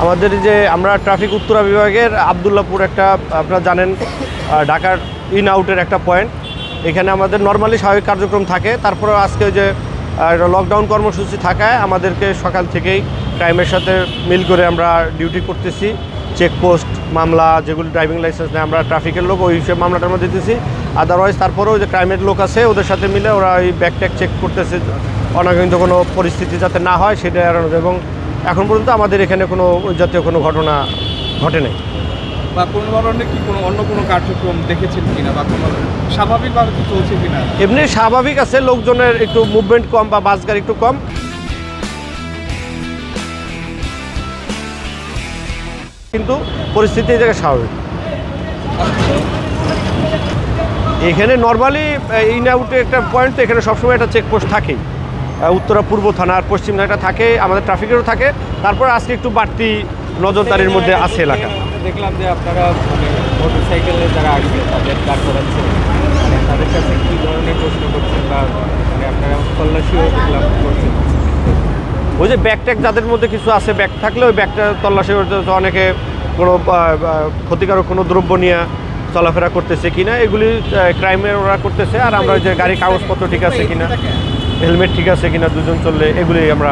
আমাদের যে আমরা ট্রাফিক উত্তরা বিভাগের আবদুল্লাপুর একটা আপনারা জানেন ঢাকার ইন আউটের একটা পয়েন্ট। এখানে আমাদের নর্মালি স্বাভাবিক কার্যক্রম থাকে, তারপরেও আজকে যে লকডাউন কর্মসূচি থাকায় আমাদেরকে সকাল থেকেই ক্রাইমের সাথে মিল করে আমরা ডিউটি করতেছি। চেকপোস্ট মামলা যেগুলি ড্রাইভিং লাইসেন্স নেই, আমরা ট্রাফিকের লোক ওই হিসেবে মামলাটার মধ্যে দিতেছি। আদারওয়াইজ তারপরেও যে ক্রাইমের লোক আছে ওদের সাথে মিলে ওরা ওই ব্যাগ ট্যাগ চেক করতেছে, অনাকাঙ্ক্ষিত কোনো পরিস্থিতি যাতে না হয় সেটা এড়ানো যায়। এবং এখন পর্যন্ত আমাদের এখানে কোনো ওই জাতীয় কোনো ঘটনা ঘটে নাই। বা কোনো ধরনের কি কোনো অন্য কোনো কার্যক্রম দেখেছেন কিনা বা কোনো স্বাভাবিকভাবে কি চলছে কিনা? এমনি স্বাভাবিক আছে, লোকজনের একটু মুভমেন্ট কম বা বাস গাড়ি একটু কম, কিন্তু পরিস্থিতি এই জায়গায় স্বাভাবিক। এখানে নর্মালি ইন আউটে একটা পয়েন্ট, তো এখানে সবসময় একটা চেকপোস্ট থাকেই। উত্তরা পূর্ব থানা আর পশ্চিম থানাটা থাকে, আমাদের ট্রাফিকেরও থাকে। তারপর আজকে একটু বাড়তি নজরদারির মধ্যে আছে এলাকা। দেখলাম যে আপনারা মোটরসাইকেলে যারা আসবে তাদের দাঁড় করাচ্ছেন, তাদের কাছে কী ধরনের প্রশ্ন করছেন বা আপনারা তল্লাশিও দেখলাম করছেন? ওই যে ব্যাগ ট্যাগ যাদের মধ্যে কিছু আছে, ব্যাগ থাকলে ওই ব্যাগটা তল্লাশি করতে অনেকে কোনো ক্ষতিকারক কোনো দ্রব্য নিয়ে চলাফেরা করতেছে কিনা এগুলি ক্রাইমের ওরা করতেছে। আর আমরা যে গাড়ি কাগজপত্র ঠিক আছে কিনা, হেলমেট ঠিক আছে কিনা, দুজন চললে এগুলি আমরা